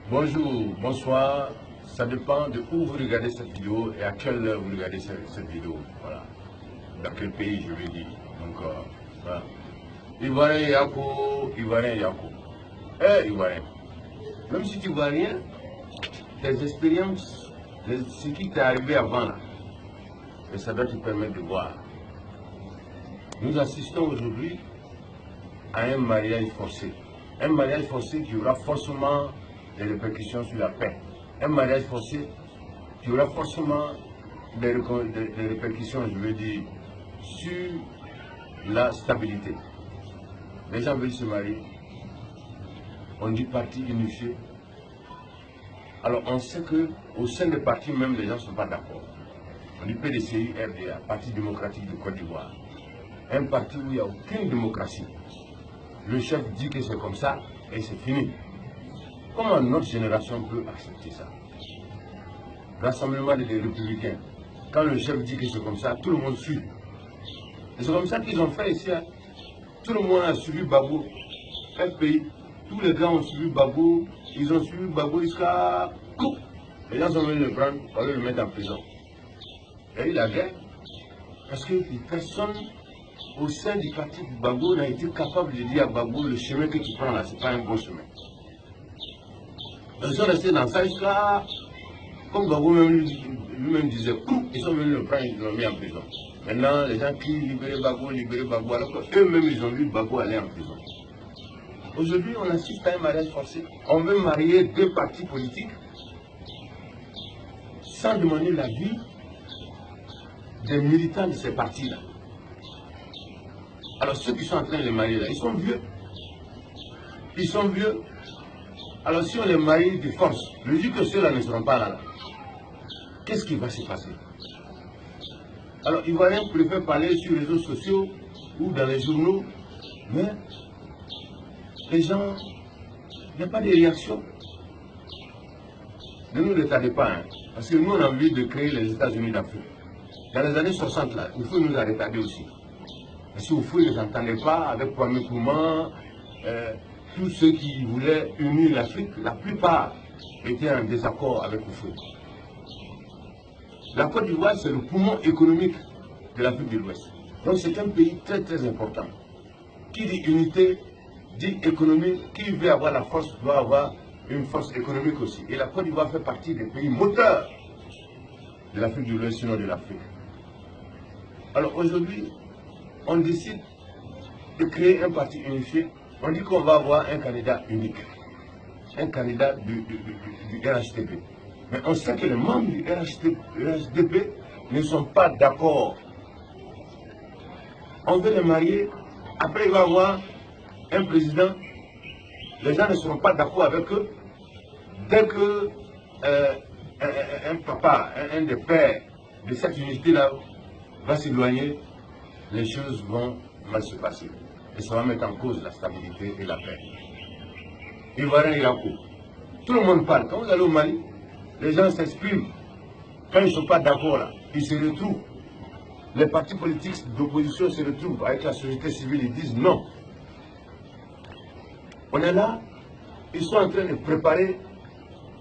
Bonjour, bonsoir. Ça dépend de où vous regardez cette vidéo et à quelle heure vous regardez cette vidéo. Voilà. Dans quel pays, je veux dire. Donc, voilà. Ivoirien Yako, Ivoirien Yako. Ivoirien. Même si tu vois rien, tes expériences, ce qui t'est arrivé avant là, et ça doit te permettre de voir. Nous assistons aujourd'hui à un mariage forcé. Un mariage forcé qui aura forcément des répercussions sur la paix. Un mariage forcé qui aura forcément des répercussions, je veux dire, sur la stabilité. Les gens veulent se marier. On dit parti unifié. Alors on sait qu'au sein des partis même, les gens ne sont pas d'accord. On dit PDCI, RDA, Parti démocratique de Côte d'Ivoire. Un parti où il n'y a aucune démocratie. Le chef dit que c'est comme ça et c'est fini. Comment notre génération peut accepter ça? Rassemblement des républicains. Quand le chef dit que c'est comme ça, tout le monde suit. Et c'est comme ça qu'ils ont fait ici. Hein. Tout le monde a suivi Babou. Un pays. Tous les gars ont suivi Babou. Ils ont suivi Babou jusqu'à... Les gens sont venus le prendre pour le mettre en prison. Et il a gagné. Parce que personne au sein du parti de Babou n'a été capable de dire à Babou, le chemin que tu prends là, ce n'est pas un bon chemin. Ils sont restés dans ça jusqu'à... Comme Babou lui-même disait, ils sont venus le prendre, ils l'ont mis en prison. Maintenant, les gens crient libérer Babou, alors qu'eux-mêmes, ils ont vu Babou aller en prison. Aujourd'hui, on assiste à un mariage forcé. On veut marier deux partis politiques sans demander l'avis des militants de ces partis-là. Alors, ceux qui sont en train de les marier là, ils sont vieux. Ils sont vieux. Alors, si on les marie de force, je dis que ceux-là ne seront pas là. Qu'est-ce qui va se passer? Alors, Ivoiriens préfèrent parler sur les réseaux sociaux ou dans les journaux, mais les gens, il n'y a pas de réaction. Ne nous retardez pas, hein, parce que nous, on a envie de créer les États-Unis d'Afrique. Dans les années 60, là, il faut nous arrêter aussi. Parce qu'au fond, ils n'entendaient pas avec Kwame Nkrumah, tous ceux qui voulaient unir l'Afrique, la plupart étaient en désaccord avec Oufou. La Côte d'Ivoire, c'est le poumon économique de l'Afrique de l'Ouest. Donc c'est un pays très très important. Qui dit unité, dit économie, qui veut avoir la force doit avoir une force économique aussi. Et la Côte d'Ivoire fait partie des pays moteurs de l'Afrique de l'Ouest, sinon de l'Afrique. Alors aujourd'hui, on décide de créer un parti unifié. On dit qu'on va avoir un candidat unique, un candidat du RHDP. Mais on sait que les membres du RHDP ne sont pas d'accord. On veut les marier, après il va y avoir un président, les gens ne seront pas d'accord avec eux. Dès que un papa, un des pères de cette unité-là va s'éloigner, les choses vont mal se passer. Et ça va mettre en cause la stabilité et la paix. Ivoirien Yako. Tout le monde parle. Quand vous allez au Mali, les gens s'expriment. Quand ils ne sont pas d'accord là, ils se retrouvent. Les partis politiques d'opposition se retrouvent avec la société civile, ils disent non. On est là, ils sont en train de préparer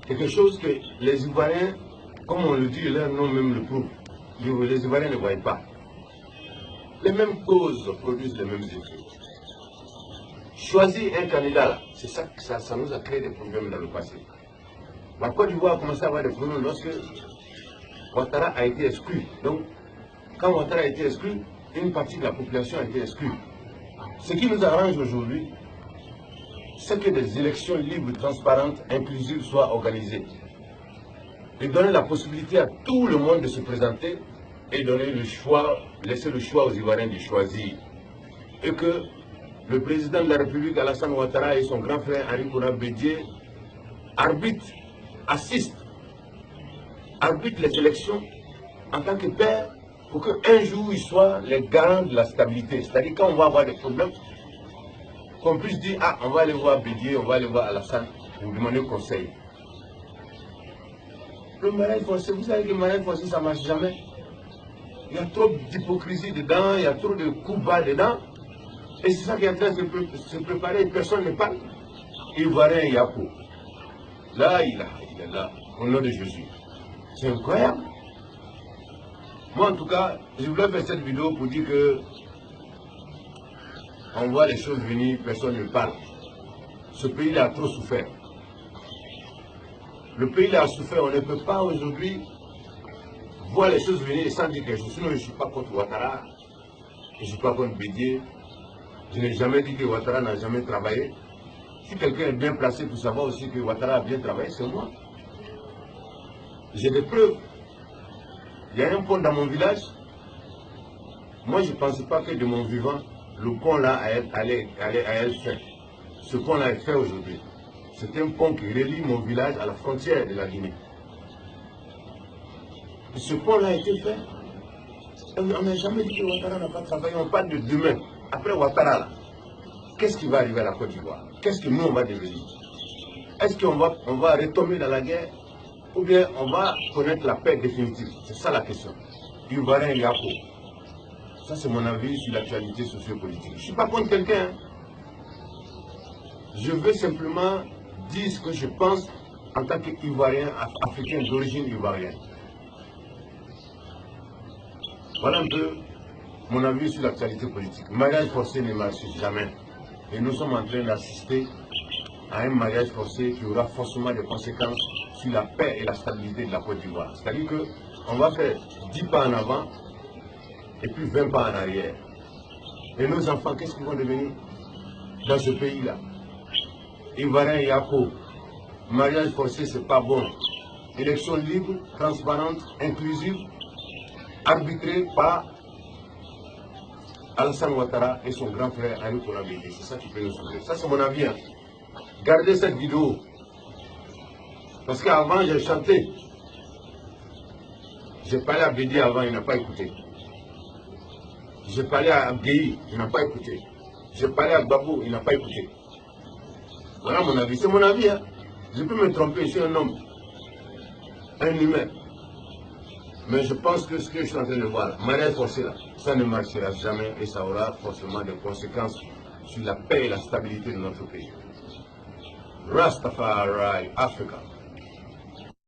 quelque chose que les Ivoiriens, comme on le dit, leur nom même le prouve. Les Ivoiriens ne voient pas. Les mêmes causes produisent les mêmes effets. Choisir un candidat là, c'est ça que ça nous a créé des problèmes dans le passé. La Côte d'Ivoire a commencé à avoir des problèmes lorsque Ouattara a été exclu. Donc, quand Ouattara a été exclu, une partie de la population a été exclue. Ce qui nous arrange aujourd'hui, c'est que des élections libres, transparentes, inclusives soient organisées. Et donner la possibilité à tout le monde de se présenter et donner le choix, laisser le choix aux Ivoiriens de choisir. Et que le président de la République, Alassane Ouattara, et son grand frère Henri Konan Bédié arbitrent, assistent les élections en tant que père pour qu'un jour ils soient les garants de la stabilité. C'est-à-dire quand on va avoir des problèmes, qu'on puisse dire, ah, on va aller voir Bédié, on va aller voir Alassane pour demander conseil. Le mariage forcé, vous savez que le mariage forcé, ça ne marche jamais. Il y a trop d'hypocrisie dedans, il y a trop de coups bas dedans. Et c'est ça qui est en train de se préparer, personne ne parle. Ivoirien Yako. Là, il est là, au nom de Jésus. C'est incroyable. Moi, en tout cas, je voulais faire cette vidéo pour dire que on voit les choses venir, personne ne parle. Ce pays a trop souffert. Le pays a souffert, on ne peut pas aujourd'hui voir les choses venir sans dire quelque chose. Sinon, je ne suis pas contre Ouattara, je ne suis pas contre Bédié. Je n'ai jamais dit que Ouattara n'a jamais travaillé. Si quelqu'un est bien placé pour savoir aussi que Ouattara a bien travaillé, c'est moi. J'ai des preuves. Il y a un pont dans mon village. Moi, je ne pensais pas que de mon vivant, le pont là allait être fait. Ce pont là est fait aujourd'hui. C'est un pont qui relie mon village à la frontière de la Guinée. Et ce pont là a été fait. On n'a jamais dit que Ouattara n'a pas travaillé. On parle de demain. Après Ouattara là, qu'est-ce qui va arriver à la Côte d'Ivoire? Qu'est-ce que nous on va devenir? Est-ce qu'on va retomber dans la guerre? Ou bien on va connaître la paix définitive? C'est ça la question. Ivoirien Yako. Ça c'est mon avis sur l'actualité sociopolitique. Je ne suis pas contre quelqu'un. Je veux simplement dire ce que je pense en tant qu'Ivoirien, africain d'origine ivoirienne. Voilà un peu mon avis sur l'actualité politique. Le mariage forcé ne marche jamais. Et nous sommes en train d'assister à un mariage forcé qui aura forcément des conséquences sur la paix et la stabilité de la Côte d'Ivoire. C'est-à-dire qu'on va faire 10 pas en avant et puis 20 pas en arrière. Et nos enfants, qu'est-ce qu'ils vont devenir dans ce pays-là? Ivoirien Yako, mariage forcé, c'est pas bon. Élection libre, transparente, inclusive, arbitrée par Alassane Ouattara et son grand frère Ali Koura Bédié. C'est ça qui peut nous sauver. Ça, c'est mon avis. Hein. Gardez cette vidéo. Parce qu'avant, j'ai chanté. J'ai parlé à Bédié avant, il n'a pas écouté. J'ai parlé à Abgueï, il n'a pas écouté. J'ai parlé à Babou, il n'a pas écouté. Voilà mon avis. C'est mon avis. Hein. Je peux me tromper, je suis un homme. Un humain. Mais je pense que ce que je suis en train de voir, mariage forcé là, ça ne marchera jamais et ça aura forcément des conséquences sur la paix et la stabilité de notre pays. Rastafari, Africa.